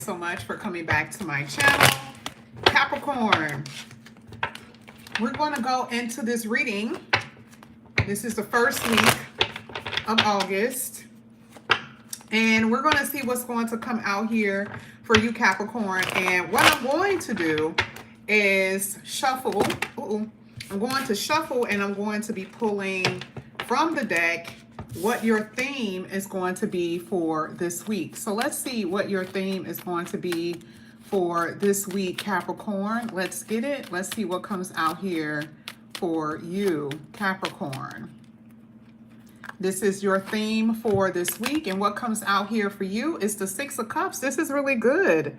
So much for coming back to my channel. Capricorn, we're going to go into this reading. This is the first week of August. And we're going to see what's going to come out here for you, Capricorn. And what I'm going to do is shuffle. I'm going to shuffle and I'm going to be pulling from the deck what your theme is going to be for this week. So let's see what your theme is going to be for this week, Capricorn. Let's get it. Let's see what comes out here for you, Capricorn. This is your theme for this week, and what comes out here for you is the Six of Cups. This is really good.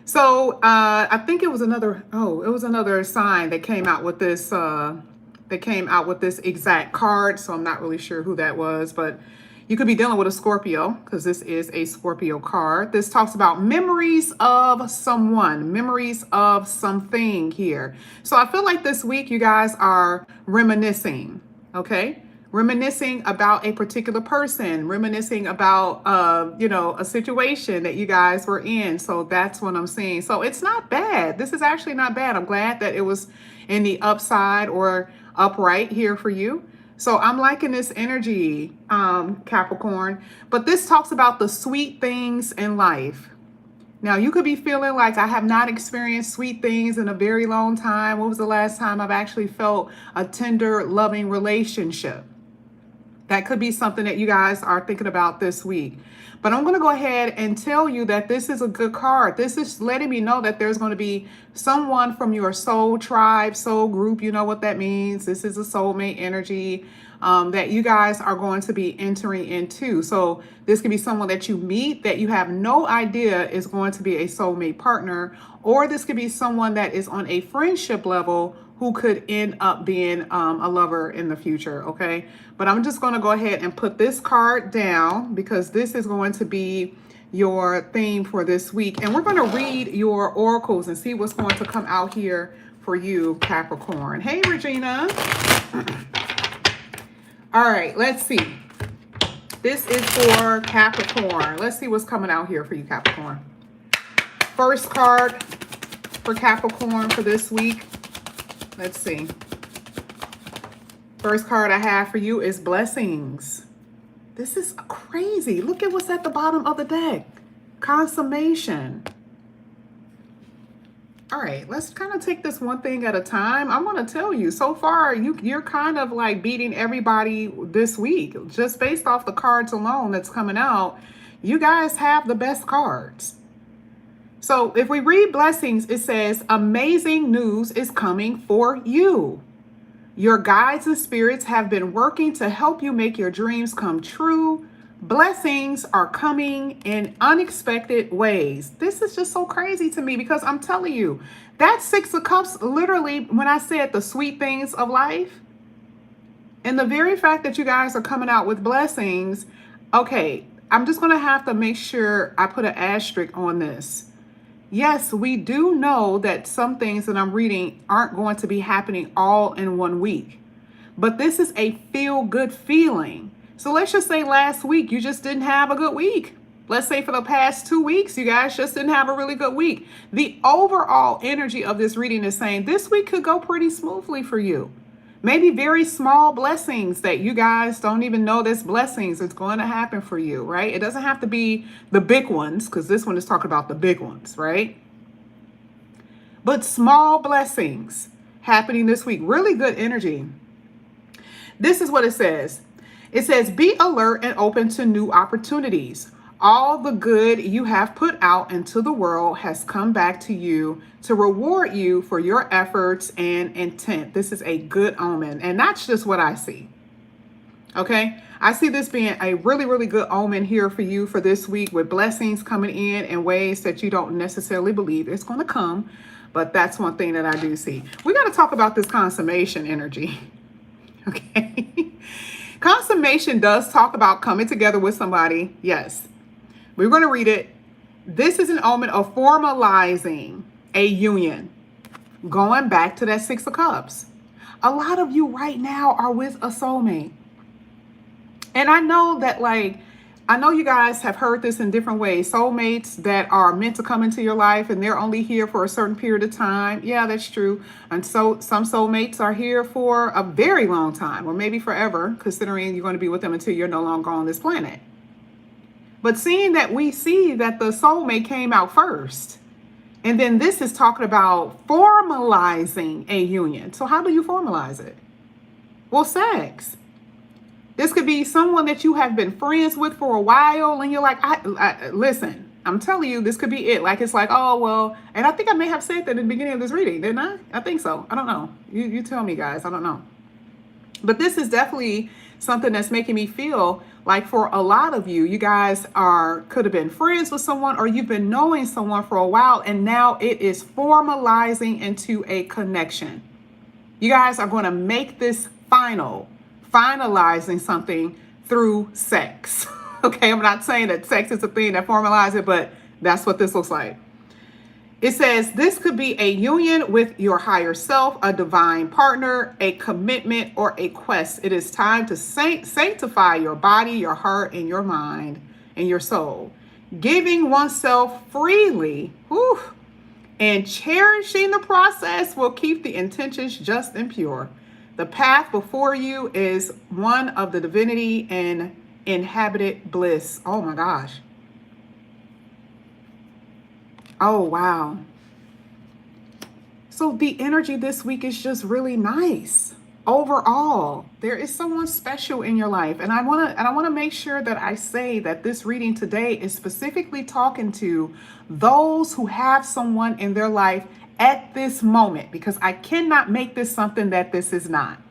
So I think it was another sign that came out with this exact card. So I'm not really sure who that was, but you could be dealing with a Scorpio because this is a Scorpio card. This talks about memories of someone, memories of something here. So I feel like this week you guys are reminiscing, okay? Reminiscing about a particular person, reminiscing about, a situation that you guys were in. So that's what I'm seeing. So it's not bad. This is actually not bad. I'm glad that it was in the upside or upright here for you. So I'm liking this energy, Capricorn. But this talks about the sweet things in life. Now, you could be feeling like I have not experienced sweet things in a very long time. When was the last time I've actually felt a tender, loving relationship? That could be something that you guys are thinking about this week. But I'm going to go ahead and tell you that this is a good card. This is letting me know that there's going to be someone from your soul tribe, soul group. You know what that means. This is a soulmate energy that you guys are going to be entering into. So this could be someone that you meet that you have no idea is going to be a soulmate partner. Or this could be someone that is on a friendship level who could end up being a lover in the future, okay? But I'm just going to go ahead and put this card down because this is going to be your theme for this week. And we're going to read your oracles and see what's going to come out here for you, Capricorn. Hey, Regina. All right, let's see. This is for Capricorn. Let's see what's coming out here for you, Capricorn. First card for Capricorn for this week. Let's see. First card I have for you is blessings. This is crazy. Look at what's at the bottom of the deck. Consummation. All right, let's kind of take this one thing at a time. I'm going to tell you, so far, you're kind of like beating everybody this week. Just based off the cards alone that's coming out, you guys have the best cards. So if we read blessings, it says, amazing news is coming for you. Your guides and spirits have been working to help you make your dreams come true. Blessings are coming in unexpected ways. This is just so crazy to me because I'm telling you, that Six of Cups, literally, when I said the sweet things of life, and the very fact that you guys are coming out with blessings, okay, I'm just going to have to make sure I put an asterisk on this. Yes, we do know that some things that I'm reading aren't going to be happening all in one week. But this is a feel-good feeling. So let's just say last week you just didn't have a good week. Let's say for the past 2 weeks, you guys just didn't have a really good week. The overall energy of this reading is saying this week could go pretty smoothly for you. Maybe very small blessings that you guys don't even know there's blessings. It's going to happen for you, right? It doesn't have to be the big ones because this one is talking about the big ones, right? But small blessings happening this week. Really good energy. This is what it says. It says, be alert and open to new opportunities. All the good you have put out into the world has come back to you to reward you for your efforts and intent. This is a good omen. And that's just what I see. Okay. I see this being a really, really good omen here for you for this week with blessings coming in ways that you don't necessarily believe it's going to come. But that's one thing that I do see. We got to talk about this consummation energy. Okay. Consummation does talk about coming together with somebody. Yes. We're going to read it. This is an omen of formalizing a union. Going back to that Six of Cups. A lot of you right now are with a soulmate. And I know that, like, I know you guys have heard this in different ways. Soulmates that are meant to come into your life and they're only here for a certain period of time. Yeah, that's true. And so some soulmates are here for a very long time, or maybe forever, considering you're going to be with them until you're no longer on this planet. But seeing that we see that the soulmate came out first, and then this is talking about formalizing a union. So how do you formalize it? Well, sex. This could be someone that you have been friends with for a while, and you're like, listen, I'm telling you, this could be it. Like, it's like, oh, well, and I think I may have said that in the beginning of this reading, didn't I? I think so. I don't know. You tell me, guys. I don't know. But this is definitely something that's making me feel like for a lot of you, you guys could have been friends with someone, or you've been knowing someone for a while, and now it is formalizing into a connection. You guys are going to make this finalizing something through sex. Okay, I'm not saying that sex is a thing that formalizes it, but that's what this looks like. It says this could be a union with your higher self, a divine partner, a commitment, or a quest. It is time to sanctify your body, your heart, and your mind, and your soul. Giving oneself freely, and cherishing the process will keep the intentions just and pure. The path before you is one of the divinity and inhabited bliss. Oh my gosh. Oh, wow. So the energy this week is just really nice. Overall, there is someone special in your life. And I want to make sure that I say that this reading today is specifically talking to those who have someone in their life at this moment, because I cannot make this something that this is not.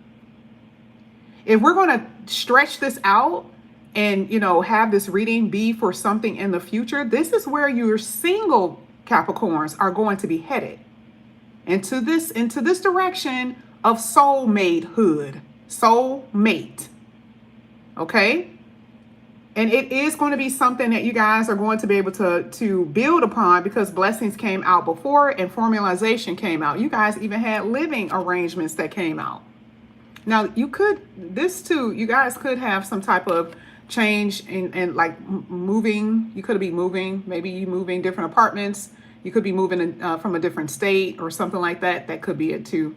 If we're going to stretch this out and, have this reading be for something in the future, this is where your single Capricorns are going to be headed into this direction of soulmate. Okay. And it is going to be something that you guys are going to be able to build upon, because blessings came out before and formalization came out. You guys even had living arrangements that came out. Now you guys could have some type of change in like moving. You could be moving, maybe you moving different apartments. You could be moving from a different state or something like that. That could be it too.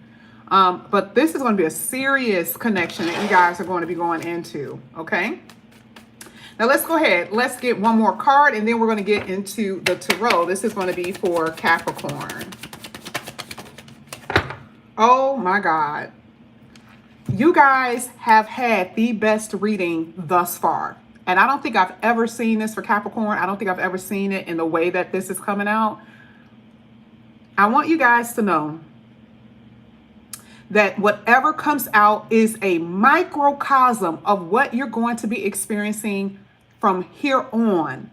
But this is going to be a serious connection that you guys are going to be going into. Okay. Now let's go ahead. Let's get one more card, and then we're going to get into the tarot. This is going to be for Capricorn. Oh my God. You guys have had the best reading thus far. And I don't think I've ever seen this for Capricorn. I don't think I've ever seen it in the way that this is coming out. I want you guys to know that whatever comes out is a microcosm of what you're going to be experiencing from here on.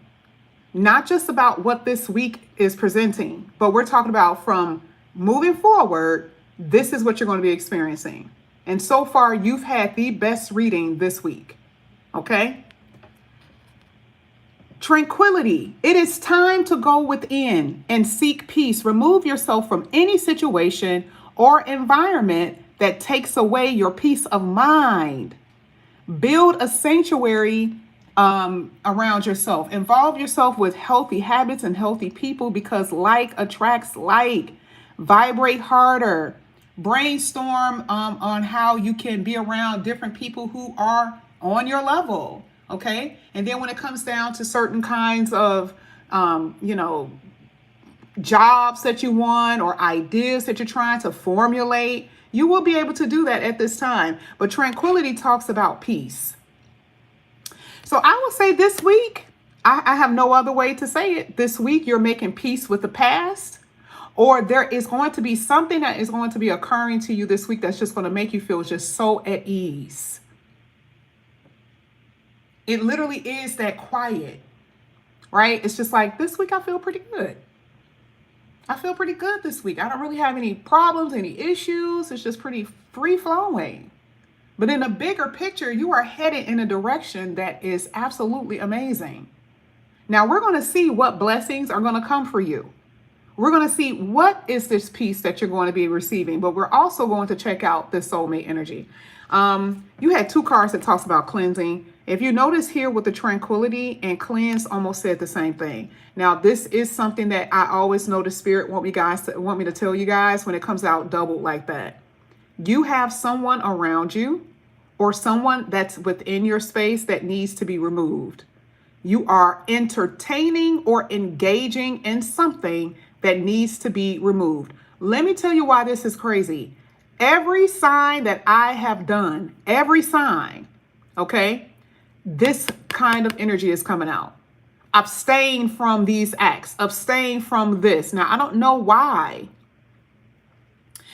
Not just about what this week is presenting, but we're talking about from moving forward, this is what you're going to be experiencing. And so far, you've had the best reading this week. Okay? Tranquility. It is time to go within and seek peace. Remove yourself from any situation or environment that takes away your peace of mind. Build a sanctuary around yourself. Involve yourself with healthy habits and healthy people, because like attracts like. Vibrate harder. Brainstorm on how you can be around different people who are on your level. Okay. And then when it comes down to certain kinds of, jobs that you want or ideas that you're trying to formulate, you will be able to do that at this time. But tranquility talks about peace. So I will say this week, I have no other way to say it. This week, you're making peace with the past, or there is going to be something that is going to be occurring to you this week that's just going to make you feel just so at ease. It literally is that quiet, right? It's just like, this week I feel pretty good. I feel pretty good this week. I don't really have any problems, any issues. It's just pretty free flowing. But in a bigger picture, you are headed in a direction that is absolutely amazing. Now we're going to see what blessings are going to come for you. We're going to see what is this peace that you're going to be receiving, but we're also going to check out this soulmate energy. You had two cards that talks about cleansing. If you notice here with the tranquility and cleanse almost said the same thing. Now, this is something that I always know the spirit want me to tell you guys when it comes out doubled like that. You have someone around you or someone that's within your space that needs to be removed. You are entertaining or engaging in something that needs to be removed. Let me tell you why this is crazy. Every sign that I have done, every sign, okay, this kind of energy is coming out. Abstain from these acts, abstain from this. Now, I don't know why.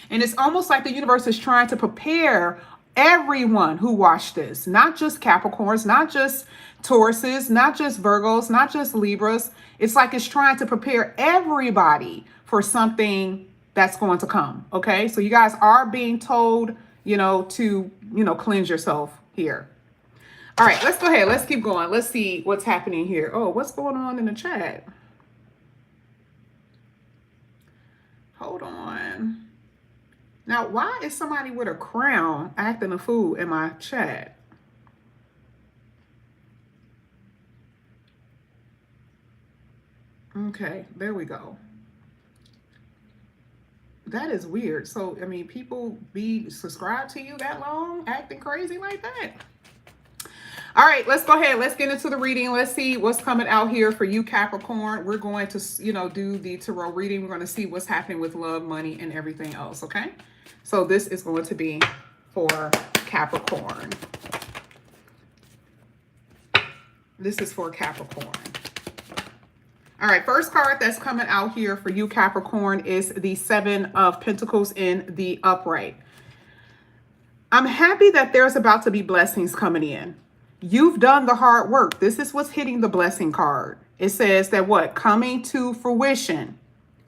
And it's almost like the universe is trying to prepare everyone who watched this, not just Capricorns, not just Tauruses, not just Virgos, not just Libras. It's like it's trying to prepare everybody for something that's going to come. Okay. So you guys are being told, to, cleanse yourself here. All right, let's go ahead. Let's keep going. Let's see what's happening here. Oh, what's going on in the chat? Hold on. Now, why is somebody with a crown acting a fool in my chat? Okay, there we go. That is weird. So, I mean, people be subscribed to you that long, acting crazy like that? All right, let's go ahead. Let's get into the reading. Let's see what's coming out here for you, Capricorn. We're going to, do the tarot reading. We're going to see what's happening with love, money, and everything else, okay? So this is going to be for Capricorn. This is for Capricorn. All right, first card that's coming out here for you, Capricorn, is the Seven of Pentacles in the upright. I'm happy that there's about to be blessings coming in. You've done the hard work. This is what's hitting the blessing card. It says that what? Coming to fruition.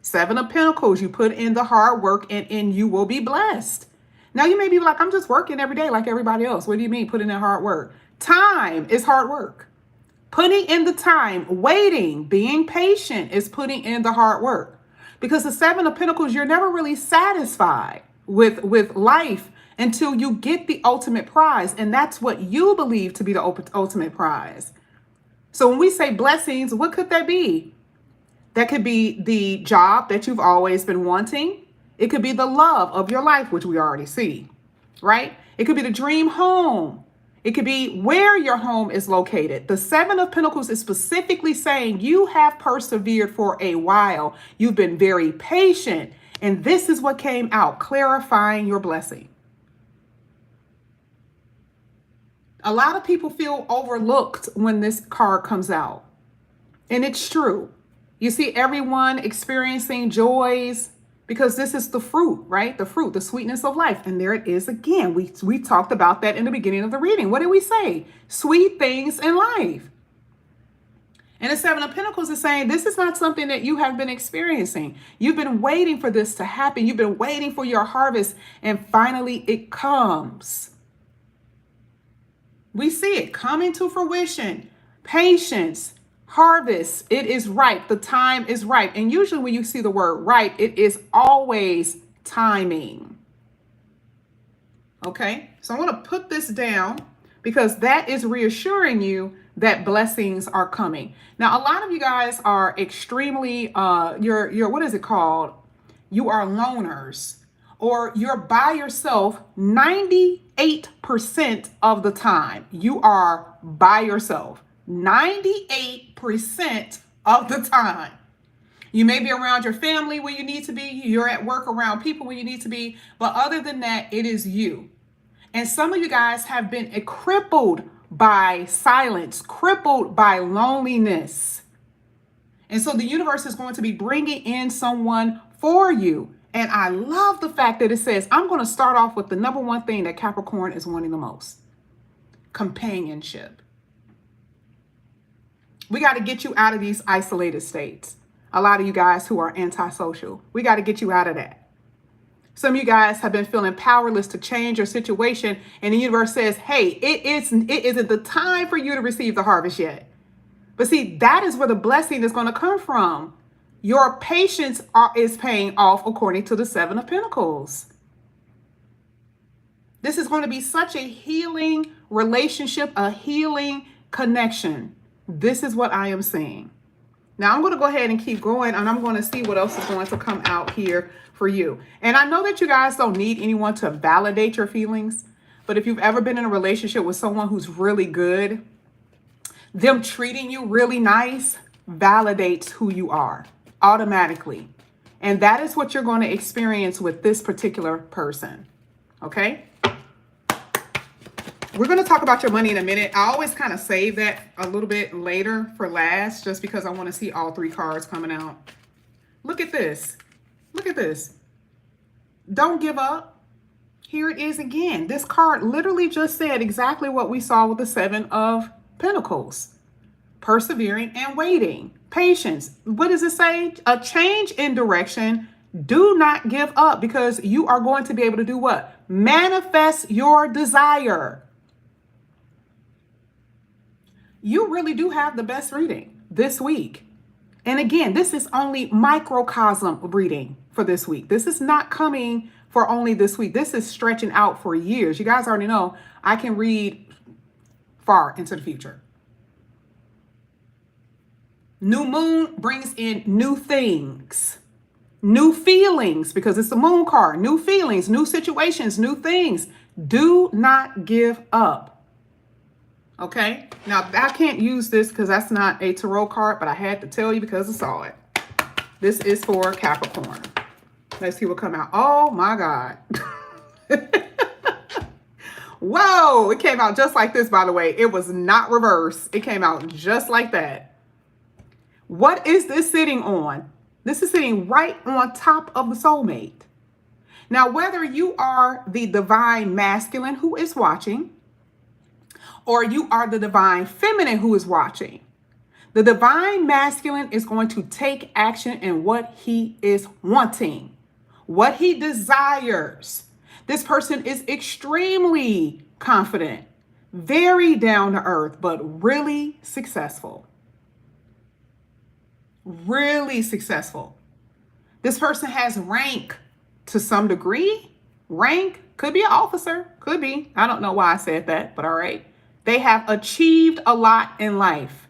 Seven of Pentacles, you put in the hard work and you will be blessed. Now you may be like, I'm just working every day like everybody else. What do you mean putting in hard work? Time is hard work. Putting in the time, waiting, being patient is putting in the hard work. Because the Seven of Pentacles, you're never really satisfied with life until you get the ultimate prize. And that's what you believe to be the ultimate prize. So when we say blessings, what could that be? That could be the job that you've always been wanting. It could be the love of your life, which we already see, right? It could be the dream home. It could be where your home is located. The Seven of Pentacles is specifically saying you have persevered for a while. You've been very patient. And this is what came out, clarifying your blessing. A lot of people feel overlooked when this card comes out. And it's true. You see everyone experiencing joys because this is the fruit, right? The fruit, the sweetness of life. And there it is again. We talked about that in the beginning of the reading. What did we say? Sweet things in life. And the Seven of Pentacles is saying this is not something that you have been experiencing. You've been waiting for this to happen. You've been waiting for your harvest. And finally it comes. We see it coming to fruition. Patience. Harvest, it is ripe. The time is ripe. And usually when you see the word ripe, it is always timing. Okay, so I want to put this down because that is reassuring you that blessings are coming. Now, a lot of you guys are extremely, you're what is it called? You are loners or you're by yourself 98% of the time. You are by yourself. 98% of the time. You may be around your family when you need to be. You're at work around people when you need to be. But other than that, it is you. And some of you guys have been crippled by silence, crippled by loneliness. And so the universe is going to be bringing in someone for you. And I love the fact that it says, I'm going to start off with the number one thing that Capricorn is wanting the most. Companionship. We got to get you out of these isolated states. A lot of you guys who are antisocial, we got to get you out of that. Some of you guys have been feeling powerless to change your situation. And the universe says, hey, it isn't the time for you to receive the harvest yet. But see, that is where the blessing is going to come from. Your patience is paying off according to the Seven of Pentacles. This is going to be such a healing relationship, a healing connection. This is what I am seeing. Now I'm going to go ahead and keep going, and I'm going to see what else is going to come out here for you. And I know that you guys don't need anyone to validate your feelings, but if you've ever been in a relationship with someone who's really good, them treating you really nice validates who you are automatically. And that is what you're going to experience with this particular person. Okay? We're going to talk about your money in a minute. I always kind of save that a little bit later for last, just because I want to see all three cards coming out. Look at this. Look at this. Don't give up. Here it is again. This card literally just said exactly what we saw with the Seven of Pentacles. Persevering and waiting. Patience. What does it say? A change in direction. Do not give up, because you are going to be able to do what? Manifest your desire. You really do have the best reading this week. And again, this is only microcosm reading for this week. This is not coming for only this week. This is stretching out for years. You guys already know I can read far into the future. New moon brings in new things, new feelings, because it's the moon card. New feelings, new situations, new things. Do not give up. Okay, now I can't use this because that's not a tarot card, but I had to tell you because I saw it. This is for Capricorn. Let's see what come out. Oh my God. Whoa, it came out just like this, by the way. It was not reversed. It came out just like that. What is this sitting on? This is sitting right on top of the soulmate. Now, whether you are the divine masculine who is watching, or you are the divine feminine who is watching, the divine masculine is going to take action in what he is wanting, what he desires. This person is extremely confident, very down to earth, but really successful. Really successful. This person has rank to some degree. Rank could be an officer, could be. I don't know why I said that, but all right. They have achieved a lot in life.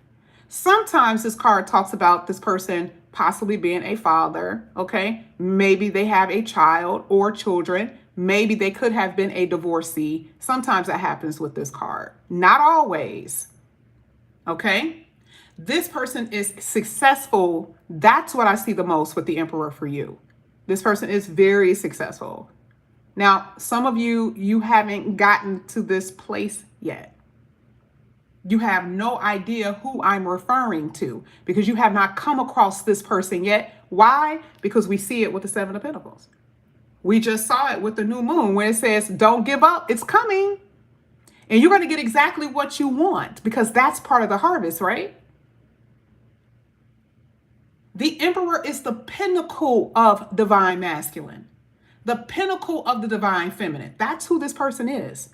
Sometimes this card talks about this person possibly being a father, okay? Maybe they have a child or children. Maybe they could have been a divorcee. Sometimes that happens with this card. Not always, okay? This person is successful. That's what I see the most with the Emperor for you. This person is very successful. Now, some of you, you haven't gotten to this place yet. You have no idea who I'm referring to because you have not come across this person yet. Why? Because we see it with the Seven of Pentacles. We just saw it with the new moon where it says, don't give up. It's coming. And you're going to get exactly what you want because that's part of the harvest, right? The Emperor is the pinnacle of divine masculine, the pinnacle of the divine feminine. That's who this person is.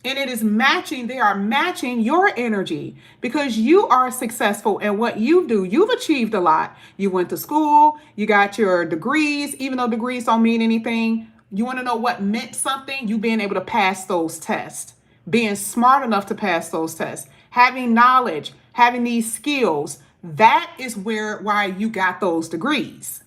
And it is matching, they are matching your energy because you are successful in what you do. You've achieved a lot. You went to school, you got your degrees, even though degrees don't mean anything. You want to know what meant something? You being able to pass those tests, being smart enough to pass those tests, having knowledge, having these skills. That is why you got those degrees.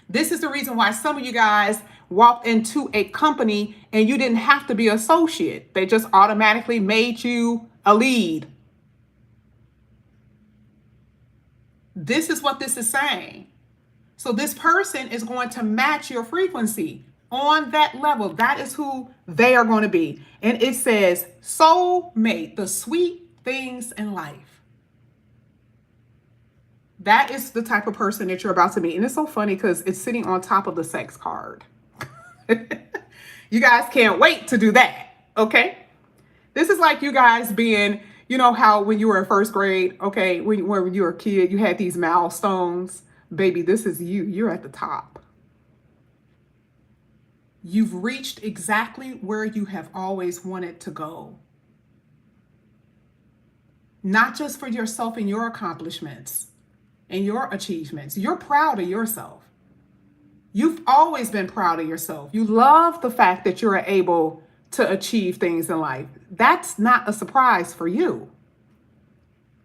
This is the reason why some of you guys walked into a company and you didn't have to be an associate. They just automatically made you a lead. This is what this is saying. So this person is going to match your frequency on that level. That is who they are going to be. And it says soulmate, the sweet things in life. That is the type of person that you're about to meet. And it's so funny because it's sitting on top of the sex card. You guys can't wait to do that, okay? This is like you guys being, you know how when you were in first grade, okay, when you were a kid, you had these milestones. Baby, this is you. You're at the top. You've reached exactly where you have always wanted to go. Not just for yourself and your accomplishments and your achievements. You're proud of yourself. You've always been proud of yourself. You love the fact that you're able to achieve things in life. That's not a surprise for you.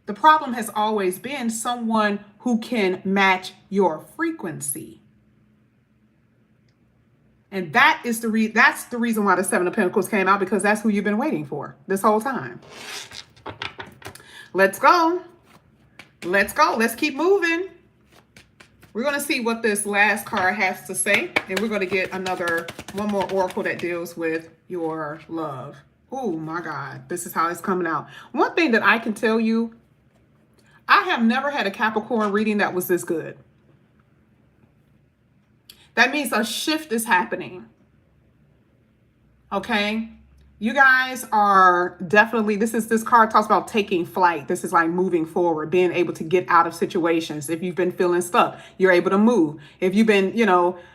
The problem has always been someone who can match your frequency. And that's the reason why the Seven of Pentacles came out, because that's who you've been waiting for this whole time. Let's go. Let's go. Let's keep moving. We're going to see what this last card has to say. And we're going to get one more oracle that deals with your love. Oh my God. This is how it's coming out. One thing that I can tell you, I have never had a Capricorn reading that was this good. That means a shift is happening. Okay? You guys are definitely, this card talks about taking flight. This is like moving forward, being able to get out of situations. If you've been feeling stuck, you're able to move. If you've been,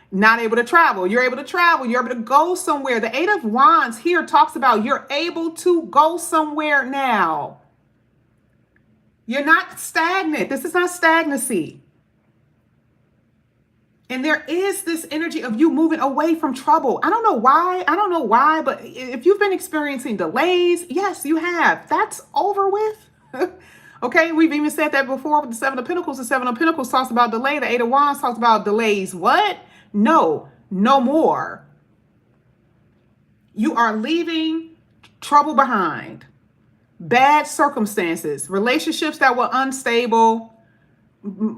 not able to travel, you're able to travel. You're able to go somewhere. The Eight of Wands here talks about you're able to go somewhere now. You're not stagnant. This is not stagnancy. And there is this energy of you moving away from trouble. I don't know why, but if you've been experiencing delays, yes, you have. That's over with. Okay, we've even said that before with the Seven of Pentacles. The Seven of Pentacles talks about delay. The Eight of Wands talks about delays. What? No more. You are leaving trouble behind. Bad circumstances, relationships that were unstable,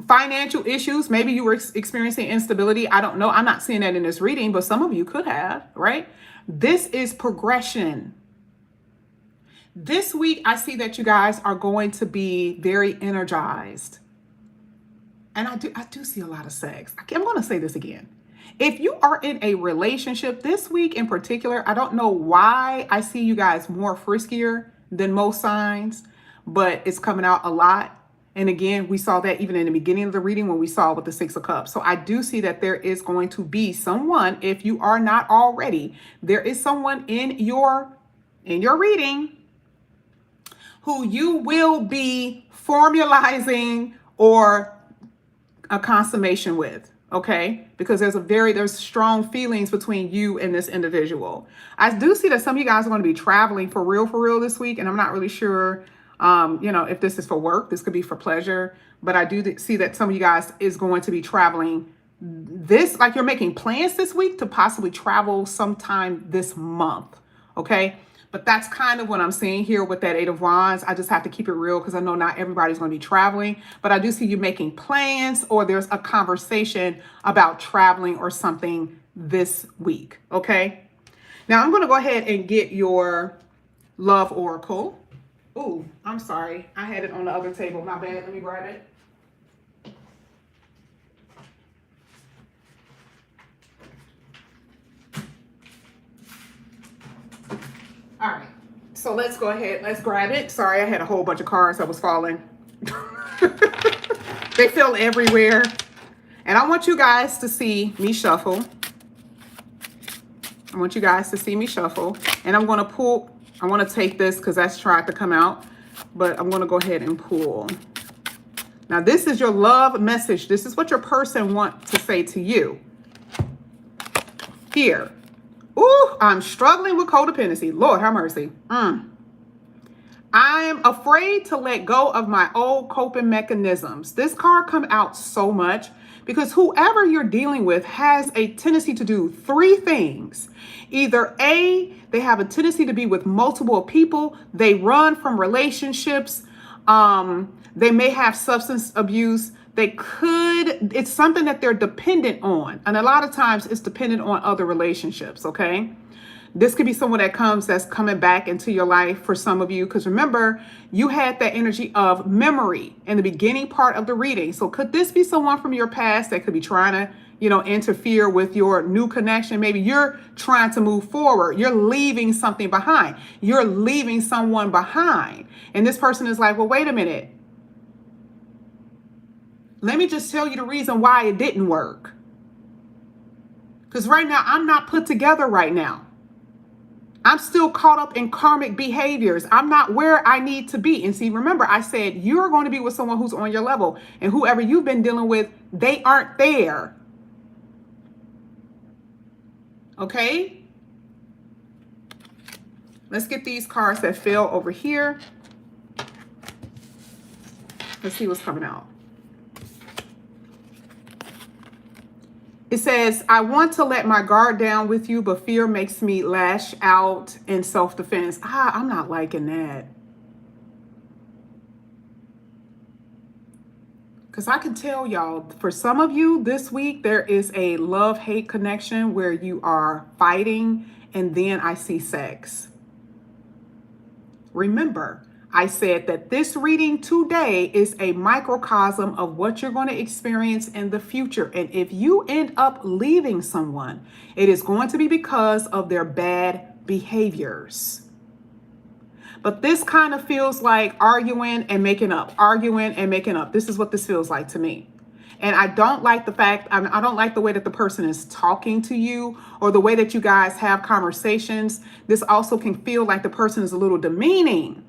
financial issues. Maybe you were experiencing instability. I don't know. I'm not seeing that in this reading, but some of you could have, right? This is progression. This week, I see that you guys are going to be very energized. And I do see a lot of sex. I'm going to say this again. If you are in a relationship this week in particular, I don't know why I see you guys more friskier than most signs, but it's coming out a lot. And again, we saw that even in the beginning of the reading when we saw with the Six of Cups. So I do see that there is going to be someone, if you are not already, there is someone in your reading who you will be formalizing or a consummation with. Okay, because there's strong feelings between you and this individual. I do see that some of you guys are going to be traveling for real this week, and I'm not really sure, if this is for work. This could be for pleasure, but I do see that some of you guys is going to be traveling like you're making plans this week to possibly travel sometime this month. Okay. But that's kind of what I'm seeing here with that Eight of Wands. I just have to keep it real because I know not everybody's going to be traveling, but I do see you making plans, or there's a conversation about traveling or something this week. Okay. Now I'm going to go ahead and get your love oracle. Oh, I'm sorry. I had it on the other table. My bad. Let me grab it. All right, so let's go ahead. Let's grab it. Sorry, I had a whole bunch of cards that was falling. They fell everywhere. And I want you guys to see me shuffle. And I'm going to pull. I want to take this because that's tried to come out. But I'm going to go ahead and pull. Now, this is your love message. This is what your person wants to say to you. Here. Ooh, I'm struggling with codependency. Lord have mercy. I'm afraid to let go of my old coping mechanisms. This card come out so much because whoever you're dealing with has a tendency to do three things. Either A, they have a tendency to be with multiple people. They run from relationships. They may have substance abuse. It's something that they're dependent on. And a lot of times it's dependent on other relationships, okay? This could be someone that's coming back into your life for some of you. Because remember, you had that energy of memory in the beginning part of the reading. So could this be someone from your past that could be trying to, interfere with your new connection? Maybe you're trying to move forward. You're leaving something behind. You're leaving someone behind. And this person is like, well, wait a minute. Let me just tell you the reason why it didn't work. Because right now, I'm not put together right now. I'm still caught up in karmic behaviors. I'm not where I need to be. And see, remember, I said you're going to be with someone who's on your level. And whoever you've been dealing with, they aren't there. Okay? Let's get these cards that fell over here. Let's see what's coming out. It says, I want to let my guard down with you, but fear makes me lash out in self-defense. I'm not liking that. Because I can tell y'all, for some of you this week, there is a love-hate connection where you are fighting, and then I see sex. Remember, I said that this reading today is a microcosm of what you're going to experience in the future. And if you end up leaving someone, it is going to be because of their bad behaviors. But this kind of feels like arguing and making up, arguing and making up. This is what this feels like to me. And I don't like the fact, I don't like the way that the person is talking to you or the way that you guys have conversations. This also can feel like the person is a little demeaning.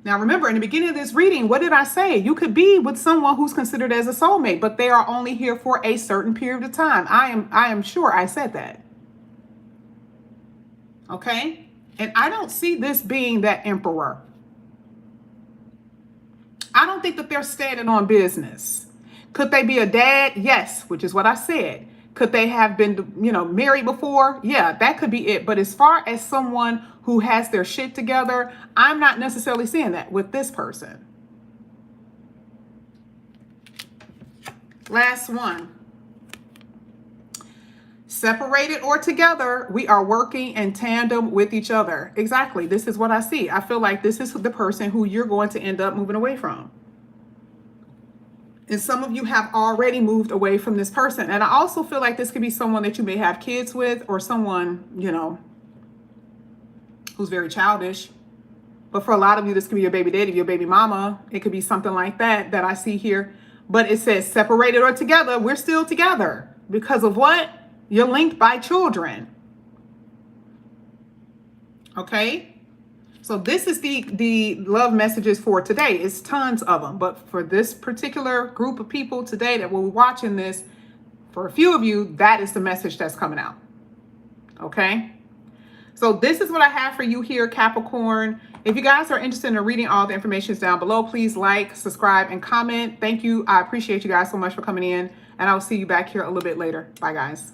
Now, remember, in the beginning of this reading, what did I say? You could be with someone who's considered as a soulmate, but they are only here for a certain period of time. I am sure I said that. Okay? And I don't see this being that emperor. I don't think that they're standing on business. Could they be a dad? Yes, which is what I said. Could they have been, married before? Yeah, that could be it. But as far as someone who has their shit together, I'm not necessarily seeing that with this person. Last one. Separated or together, we are working in tandem with each other. Exactly. This is what I see. I feel like this is the person who you're going to end up moving away from. And some of you have already moved away from this person. And I also feel like this could be someone that you may have kids with, or someone, who's very childish. But for a lot of you, this could be your baby daddy, your baby mama. It could be something like that I see here. But it says separated or together, we're still together. Because of what? You're linked by children. Okay? So this is the love messages for today. It's tons of them. But for this particular group of people today that will be watching this, for a few of you, that is the message that's coming out. Okay? So this is what I have for you here, Capricorn. If you guys are interested in reading all the information is down below, please like, subscribe, and comment. Thank you. I appreciate you guys so much for coming in. And I'll see you back here a little bit later. Bye, guys.